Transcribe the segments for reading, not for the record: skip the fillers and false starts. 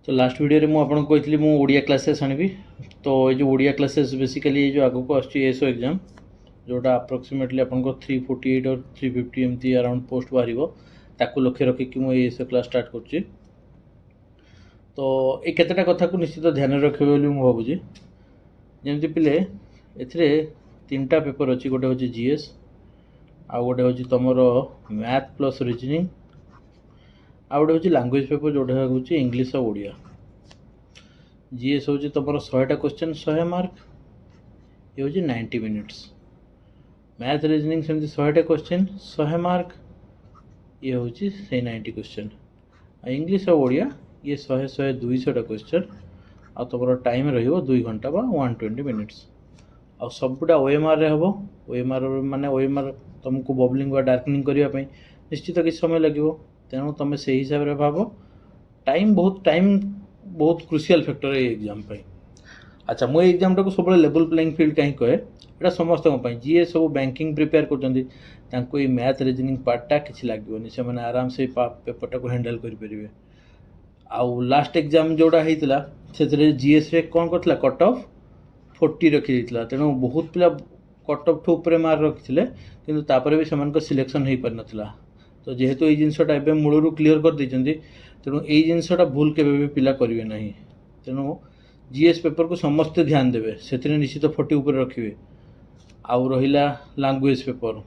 तो last video में मुझे कही मु ओडिया क्लासेस आनी तो ये जो ओडिया क्लासेस बेसिकली ये जो आगे को एसओ एग्जाम जोटा अप्रोक्सीमेटली आपको 348 और 350 एमती अराउंड पोस्ट बाहर ताकू लक्ष्य रखिकी मुझे एसओ क्लास स्टार्ट कर तो ये केतेटा कथा को निश्चित ध्यान रखे बोली मुझे भावुँ जमती पिले ए तीनटा पेपर अच्छी गोटे हूँ जीएस आउ गोटे हूँ तुम मैथ प्लस रीजनिंग आउ गोटे हूँ लैंग्वेज पेपर जोटा हूँ इंग्लीश और ओडिया जीएस हूँ तुम 100टा क्वेश्चन 100 मार्क ये हूँ 90 मिनिट्स मैथ रीजनिंग सेमती 100टा क्वेश्चन 100 मार्क ये हूँ से 90 क्वेश्चन इंग्लीश और ओडिया ये 100 200टा क्वेश्चन आ तुम टाइम रहिबो 2 घंटा बा 120 मिनिट्स आ सबुटा ओएमआर रे हबो ओएमआर माने ओएमआर तुमको बबलिंग वा डार्कनिंग करने निश्चित किसी समय लगे तेणु तुम से हिसाब से भाव टाइम बहुत क्रुशियल फैक्टर है एग्जाम पे। अच्छा मुझे एग्जाम टाक सब लेवल प्लेइंग फील्ड कहीं कहे यहाँ समस्त जी सब बैंकिंग प्रिपेयर कर मैथ रीजनिंग पार्टा किसी लगे से मैंने आराम से पेपर टाक हैंडल करेंगे आउ लास्ट एग्जाम जोड़ा होता से जीएस रे कौन करता कट ऑफ 40 रखी तेणु बहुत पिला कट ऑफ ठूपर मार्क रखी किंतु तापर भी से सिलेक्शन हो पार नाला तो जेहेतु ये जिनसा एवं मूलर क्लीयर कर देते तेणु ये जिनसा भूल के पिला करेंगे ना तेणु जीएस पेपर को समस्ते ध्यान देवे से निश्चित 40 ऊपर रखिए आउ रहा लैंग्वेज पेपर।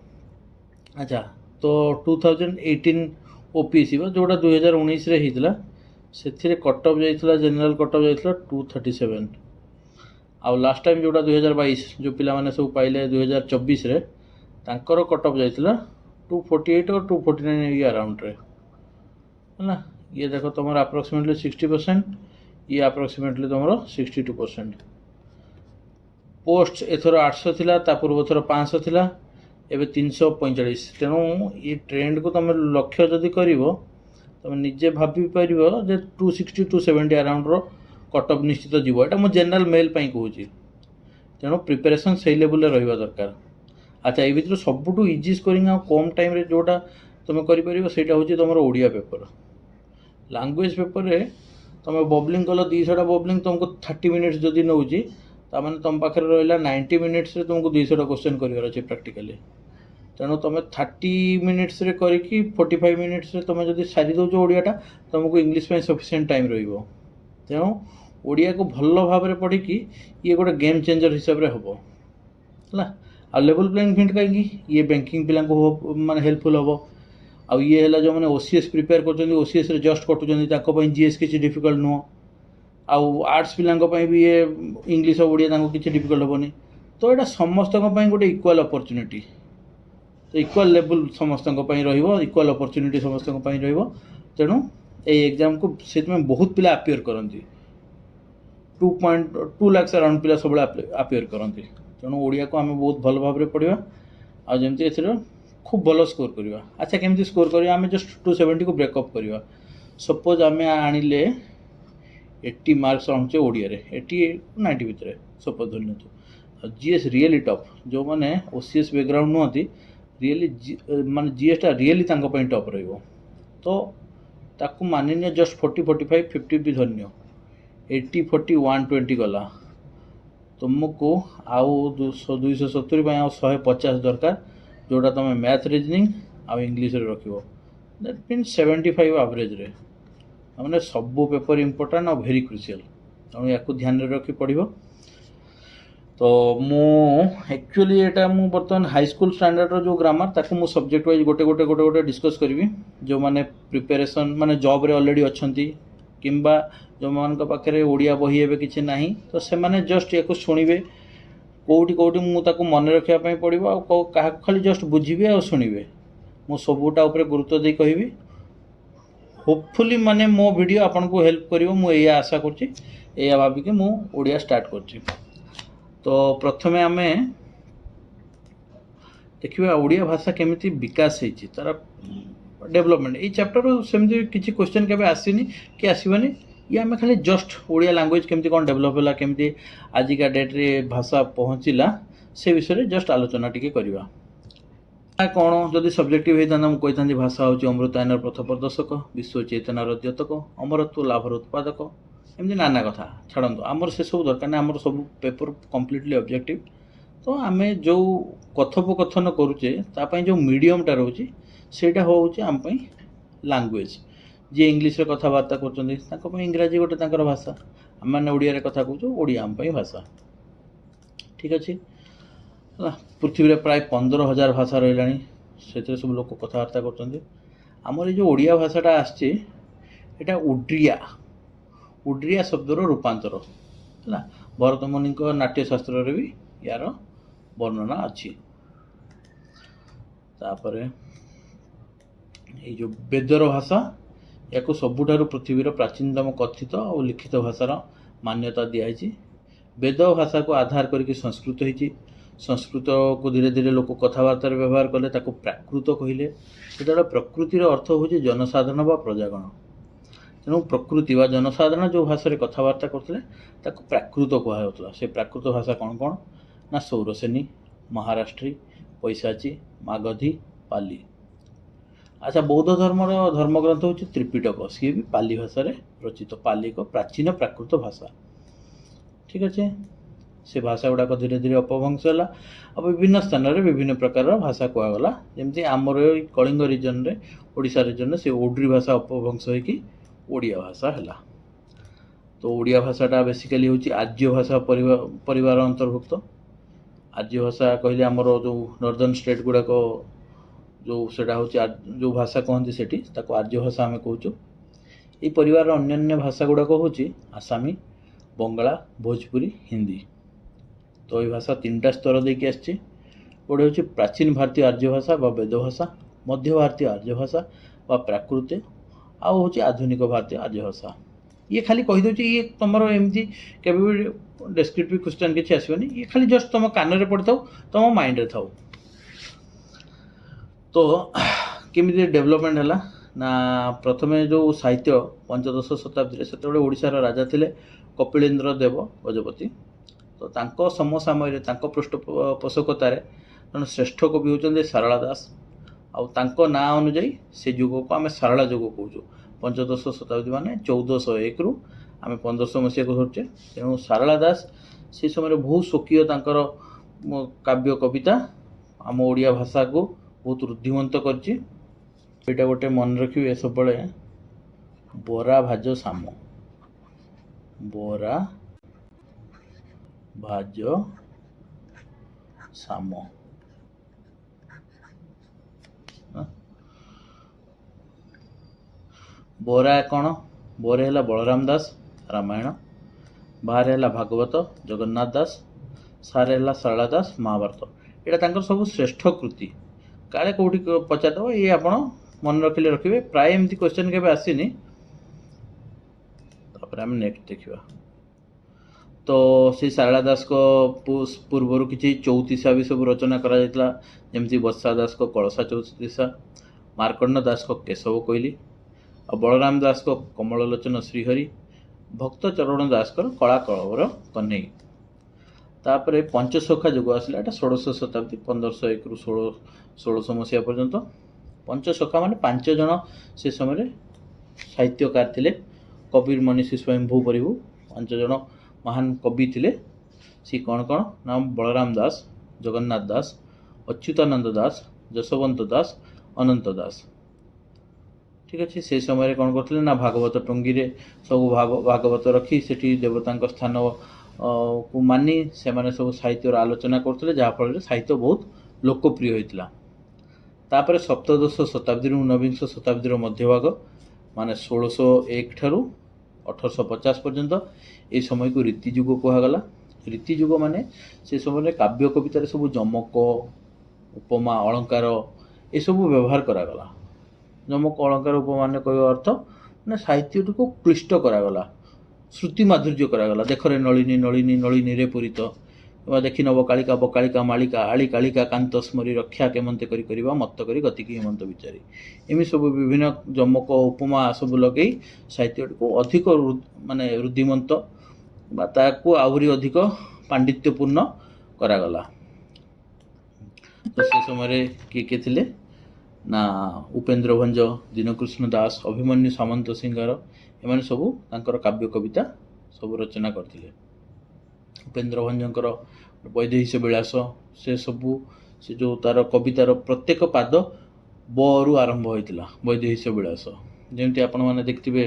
अच्छा तो 2018 ओपीएससी जोड़ा 2019 रे होता से कट ऑफ जाइए जनरल कट ऑफ जाइए 237 आउ लास्ट टाइम जोड़ा 2022 जो पिला माने सब पाइले 2024 रे तांकर कट ऑफ जाइए 248 और 249 ये अराउंड रे है ना ये देखो तुम अप्रोक्सीमेटली 60% ये अप्रोक्सीमेटली तुम 62% पोस्ट एथर 800 थिला ता पूर्व थर 500 थिला एबे 345 तेणु ये ट्रेंड को तुम लक्ष्य जदि करिवो तुम निजे भाभी पारिबो जे 260 270 अराउंड रो कट ऑफ निश्चित जीव एटा मु जनरल मेल पई कहूँ तेणु प्रिपरेशन से लेवल रे रहिबा दरकार। अच्छा ये भर सबुठू इजी स्कोरिंग आ कम टाइम रे जोटा तुम करें से तुम ओडिया पेपर लैंग्वेज पेपर रे तुम बबलिंग कल 200टा बबलिंग तुमको 30 मिनिट्स जदि नौ ताने तुम पाखे रहा 90 मिनिट्स रे तुमको 200टा क्वेश्चन कर प्रैक्टिकली तेणु तुम 30 मिनिट्स रे करके 45 मिनिट्स रे तुम जब सारी दौच ओडियाटा तुमको इंग्लिश में सफिशिएंट टाइम रहिबो तेणु ओडिया को भल भाव में पढ़ी ये गोटे गेम चेंजर हिसाब से हम है आ लेवल प्लेइंग फील्ड कहीं ये बैंकिंग पिला माने हेल्पफुल हम आउ ये है जो मैंने ओसीएस प्रिपेयर कर ओसीएस रे जस्ट कटुँच जीएस किसी डिफिकल्ट नुह आउ आर्ट्स पिला भी ये इंग्लिश और ओडिया किसी डिफिकल्ट हेनी तो यहाँ समस्त गोटे इक्वाल अपॉर्चुनिटी तो इक्वाल लेवल समस्त इक्वाल अपॉर्चुनिटी समस्त तेणु ये एग्जाम को से बहुत पिला अपियर करती 2.2 लाख अराउंड पिला सब अपियर करती तेणु ओडिया को आम बहुत भल भाव में पढ़ा आमती ए खूब भल स्कोर करवा। अच्छा केमती स्कोर करवा आम जस्ट 270 को ब्रेकअप करवा सपोज आम आनिले 80 मार्क्स आनुचे ओडिया रे 80 90 भितर सपोज धरनी जीएस रियली टफ जो मैंने ओसीएस बैकग्राउंड नुहति रियली माने जीएसटा रियली टफ रहिबो तो ताकू मानिने जस्ट 40 45 50 भी धरनियो 80 40 120 गला तुमको आउ 270 आउ 150 दरकार जोटा तुम मैथ रीजनिंग आउ इंग्लिश रे रखिबो दैट मीन्स 75 एवरेज रे मैंने सबू पेपर इंपोर्टेंट और वेरी क्रुशियल तेणु या ध्यान रखी पढ़ो। तो मु एक्चुअली एटा मु बर्तमान हाई स्कूल स्टैंडर्ड रो जो ग्रामर ताकू मु सब्जेक्ट वाइज गोटे गोटे गोटे गोटे डिस्कस करी जो मैंने प्रिपेरेसन माने जॉब रे ऑलरेडी अच्छी किंबा जो मान पाखे ओडिया बही एवं किसी ना तो से मैंने जस्ट या शुणे कौटी कौटी मुझे मन रखापी पड़ो क्या खाली जस्ट बुझे और शुणे मु सबूटा गुरुत्व दे कहि होपफुली माने मो वीडियो आपन को हेल्प करिवो मुझे आशा करुँची भाविक मु ओडिया स्टार्ट करछि। तो प्रथमे आम देखा ओडिया भाषा केमिति विकास होती तार डेवलपमेंट ये चैप्टर सेमती किसी क्वेश्चन के आसनी कि आसवानी ये आम खाली जस्ट ओडिया लैंग्वेज केमती कौन डेवलप है केमती आजिका डेट रे भाषा पहुँचला से विषय जस्ट आलोचना टिके करवा कौन जदि सब्जेक्टिव होता मुझे कही भाषा हूँ अमृतायन पथ प्रदर्शक विश्व चेतनार द्योतक अमरत्व लाभर उत्पादक एमती नाना कथा छाड़ू आमर से सब दरकार ना आमर सब पेपर कम्प्लीटली ऑब्जेक्टिव तो आम जो कथोपकथन करुचे तापाई जो मीडियमटा रोचे सेटा होउचे आम पई लैंग्वेज जी इंग्लिश रे कथबार्ता कर इंग्राजी गोटे तांकर भाषा आम मैंने ओडिया रे कथा कहूँ ओडिया आम पई भाषा ठीक अच्छे पृथ्वी रे प्राय 15,000 भाषा रही से सब लोग कथबार्ता करमर जो ओडिया भाषाटा आसचे एटा उड्रिया शब्दर रूपांतर है भरत मुनि नाट्यशास्त्र भी यार वर्णना अच्छी तापर ये जो वेदर भाषा या सबुठारु पृथ्वीर प्राचीनतम कथित और लिखित भाषार मान्यता दिखाई वेद भाषा को आधार करके संस्कृत होती संस्कृत को धीरे धीरे लोक कथबार्तार व्यवहार कले प्राकृत कहले सेटा प्रकृतिर अर्थ हूँ जनसाधारण व प्रजागण तेणु प्रकृति व जनसाधारण जो भाषा कथबार्ता करते प्राकृत कहला से प्राकृत भाषा कौन कौन ना सौरसेनी महाराष्ट्री पैशाची मागधी पाली अच्छा बौद्ध धर्मर धर्मग्रंथ हूँ त्रिपिटक सी भी पाली भाषा रचित पाली को प्राचीन प्राकृत भाषा ठीक अच्छे से भाषा गुड़ाक धीरे धीरे अपभ्रंश है और विभिन्न स्थान में विभिन्न प्रकार भाषा कहगला जमी आमर कलिंग रिजन रे ओडिशा रिजन से ओड्री भाषा अपभ्रंश होगी ओडिया भाषा है तो ओडिया भाषाटा बेसिकली हूँ आर्य भाषा परिवार अंतर्भुक्त आर्य भाषा कहले आमर जो नॉर्दर्न स्टेट गुड़ाक जो सेटा हूँ जो भाषा कहते सेठी ताको आर्य भाषा आम कहूँ ये परिवार अन्य भाषा गुड़ाक हूँ आसामी बंगाला भोजपुरी हिंदी तो ये भाषा 3टा स्तर देकी आसछि गोटे हूँ प्राचीन भारतीय आर्य भाषा व वेद भाषा मध्य भारतीय आर्य भाषा व प्राकृत आउ हूँ आधुनिक भारतीय आर्य भाषा ये खाली कहीदे ये तुम एमती के डेस्क्रिप्टिव क्वेश्चन किसी आसबनी ये खाली जस्ट तुम कान पढ़ी था तुम माइंड रे था तो केमी डेवलपमेंट है ना प्रथमे जो साहित्य पंचदश शताब्दी से ओडिशार राजा थिले कपिलेन्द्र देव गजपति तो तांको समसामय पृष्ठपोषकतार जन श्रेष्ठ कवि होते सारला दास आउ तांको ना अनुजाई से युग को आम सारला युग कहूँ पंचदश शताब्दी मान 1401 रु आम 1500 मसीहा को धरचे तेणु सारला दास से समय बहुत स्वकीय तांकर काव्य कविता आम ओडिया भाषा को बहुत रुद्धिमंत कर गोटे मन रखिए सब बरा भाज साम बरा भाज साम बोरा कौन बोरे है बलराम दास रामायण बाहर है भागवत जगन्नाथ दास सारे है सारला दास महाभारत यहाँ सब श्रेष्ठ कृति काले कौटी पचार ये आप मन रखिले रखिए प्राय एमती क्वेश्चन के आसीनी आम नेक्स्ट देखा तो से सारला दास को पूर्वर किसी चौतीसा भी सब रचना करमती वर्षा दास को कलसा चौतीसा मार्कंड दास को केशव कोइली और बलराम दास को कमललोचन श्रीहरि भक्त चरण दास को कला कलवर कन्हई तापर पंचसखा जुग आसला 16 शताब्दी 1501 रु 1600 मसीहा पर्यंत पंचसखा मान 5 जन से समय साहित्यकार थे कबीर मनीषी स्वयंभू परिभू 5 जन महान कवि थे सी कौन कौन नाम बलराम दास जगन्नाथ दास अच्युतानंद दास जशवंत दास अनंत दास ठीक अच्छे से समय कौन करते ना भागवत टंगी सब भागवत रखी से देवता स्थान को मानी से सब साहित्यर आलोचना करते जहाँफल साहित्य बहुत लोकप्रिय होता तापर सप्तदश शताब्दी ऊनविंश शताब्दी मध्यभाग मान 1601 ठारू 1850 पर्यंत ये समय को रीतिजुग कहगला रीतिजुग माने से समय काव्य कवितार सब जमक उपमा अलंकार ये सब व्यवहार करागला जमक अलंकार उपमा कह अर्थ मैंने साहित्य को क्लिष्ट करागला श्रुति माधुर्य करागला देखरे नलिनी नलिनी नलिनी रे पूरित देखी नव कालिका बकालिका मालिका आली कालिका कांत स्मरी रक्षा केमंते करी मत करी गति की हेमंत विचारी एमि सब विभिन्न जमक उपमा सब लगे साहित्य को अधिक माने रुद्धिमंत आहरी अधिक पांडित्यपूर्ण करागला तो से समय किए थे ना उपेन्द्र भंज दीनकृष्ण दास अभिमन्यु सामंत सिंगार एमाने सबू तांकर काव्य कविता सब रचना करथिले। उपेन्द्र भंजकर वैदेहीश विलास से सबू से जो तार कवितार प्रत्येक पाद ब रु आरंभ होइतिला वैदेहीश विलास। जेमती आपण माने देखथिबे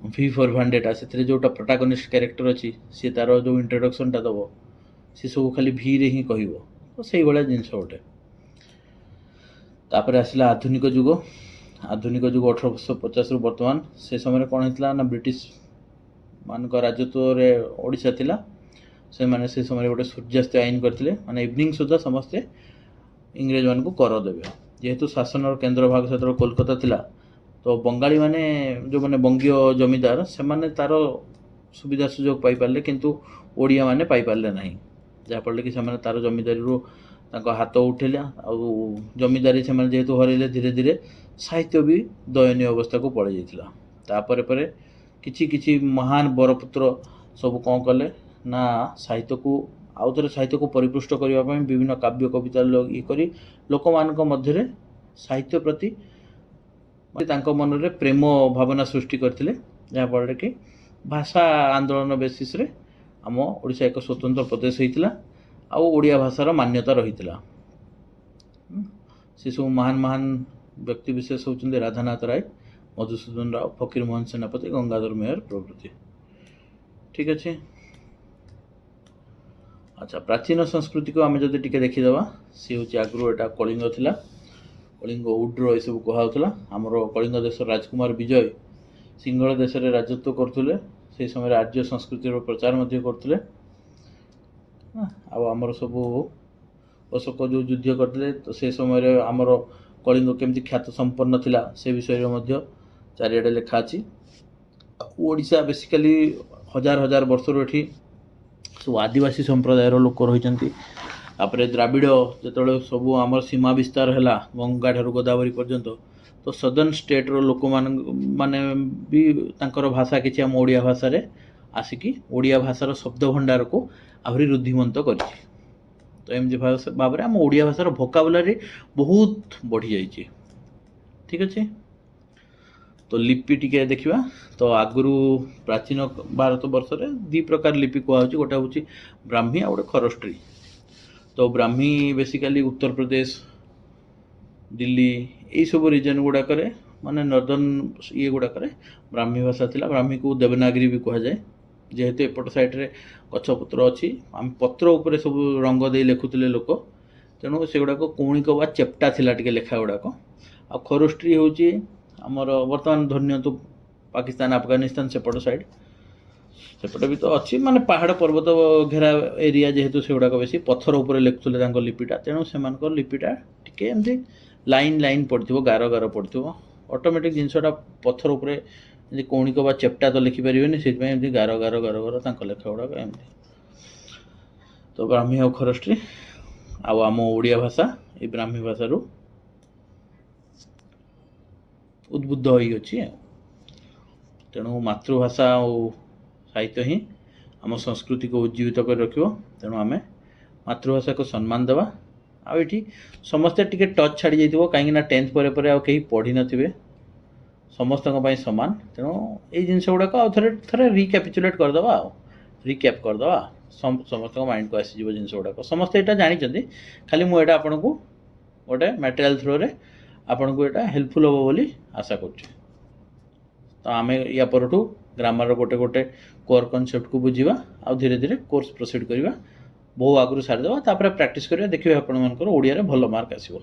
V for Vendetta से जोटा प्रोटागनिस्ट कैरेक्टर अच्छी सी तार जो इंट्रोडक्शन टा दब सी सब खाली भी रे ही कहब तो से भाया जिनस गोटे। तापर आसला आधुनिक जुग 1850 रु वर्तमान से समय कौन होता ना ब्रिटिश मान राजत्व रे ओडिशा थिला से माने से समय गोटे सूर्यास्त आईन करथिले माने इवनिंग सुधा समस्ते इंग्रेज मान को कर देबे जेहेतु शासन केंद्र भाग से कोलकाता थिला तो बंगाली माने जो माने बंगीय जमीदार से माने तार सुविधा सुजोग पाई पारले किंतु ओडिया माने पाई पारले नहीं जहाँ फल कि से तार जमीदारी रू हाथ उठेला आ जमीदारी से जेहेतु हरइले धीरे धीरे साहित्य भी दयनीय अवस्था को पड़ जाइथिला। तापर पर किछि किछि महान बरपुत्र सब कौन कले ना साहित्य को आउ थे साहित्य को परिपुष्ट करने विभिन्न काव्य कविता ये करी लोक मानक मध्य साहित्य प्रति तांको मन रे प्रेम भावना सृष्टि करथिले जहाँ फल कि भाषा आंदोलन बेसिस रे आम ओडिशा एक स्वतंत्र प्रदेश होइतिला आ ओडिया भाषार मान्यता रहितिला। से सब महान महान व्यक्ति विशेष होउचंदी राधानाथ राय, मधुसूदन राव, फकीर मोहन सेनापति, गंगाधर मेहर प्रभृति। ठीक अच्छे। अच्छा प्राचीन संस्कृति को आम जदि टिके देखीदेवा सी हूँ आगु एटा कलिंग थिला कलिंग उड्र ये सब कहला आमर कलिंग देश राजकुमार विजय सिंहल देश में राजत्व करते से समय आर्य संस्कृति प्रचार करते आमर सब अशोक जो युद्ध करते तो से समय आमर कलिंग केमती ख्यात संपन्न थिला से विषय में चारिआडे लिखा अच्छी। ओडिशा बेसिकली हजार हजार वर्ष ये सब आदिवासी संप्रदायर लोक रही द्राविड़ जो सब आम सीमा विस्तार है गंगा ठार गोदावरी पर्यंत तो सदर्न स्टेट रो लोक माने भी तांकर भाषा किसी आम ओडिया भाषा रे आसिकी ओडिया भाषार शब्द भंडार को आहरी रुद्धिमंत करिछि। तो एमती भाव में आम ओडिया भाषार भोकाबुलारी बहुत बढ़ी जाइए। ठीक अच्छे। तो लिपि टिके देखिबा तो आगुरु प्राचीन भारत वर्ष रे दी प्रकार लिपि कहउछि गोटे होछि ब्राह्मी आ गोटे खरस्ट्री। तो ब्राह्मी बेसिकली उत्तर प्रदेश दिल्ली यही सब रिजन गुड़ाक माने नॉर्दर्न ये गुड़ाक ब्राह्मी भाषा थिला। ब्राह्मी को देवनागरी भी कह जाए जेहेतु एपट साइड रे गछपत्र अच्छी आम पत्र उपरे सब रंग दे लिखुले लोक तेणु से गुड़ाक कौणिक बा चेप्टा थिला टिके लेखा गुड़ाक। आ खरस्ट्री होची आमर वर्तमान धन्य तो पाकिस्तान अफगानिस्तान सेपट साइड सेपटे भी तो अच्छी माने पहाड़ पर्वत घेरा एरिया जेहेतु से गुड़ाक बेसी पत्थर उपरे लिखुले लिपिटा तेणु से लिपिटा टिके एमती लाइन लाइन पड़ो गार गार पड़ो ऑटोमेटिक जिनसटा पत्थर उपरे कौणिक बा चेप्टा तो लिखिपारे से गार गार गार गार लेखा गुड़ाक एमती। तो ब्राह्मी और खरस्ट्री आम ओडिया भाषा ये ब्राह्मी भाषा उद्बुद्ध होइछि। तेणु मातृभाषा और साहित्य ही आम संस्कृति को उज्जीवित कर रखिबो। तेणु आमे मातृभाषा को सम्मान देवा। आठी समस्ते टिके टच छाड़ी जाइथिबो कहीं ना 10th पर आ कहीं पढ़ी नथिबे समस्त समान। तेणु ये जिनस गुड़ाक थे रिक्यापिचुलेट करदे रिक्याप करदे समस्त माइंड को आसीज जिनस गुड़ाक समस्ते यहाँ जानी खाली मुझे आपन को गोटे मटेरियल थ्रो रे आपन को यहाँ हेल्पफुल हम बोली आशा कर। तो आम या परठू ग्रामर गोटे गोटे कोर कनसेप्ट को बुझा आ धीरे धीरे कोर्स प्रोसीड करवा बहु आगु सारीदे प्रैक्टिस करवा देखिए आपण ओडिया रे भल मार्क आसीबो।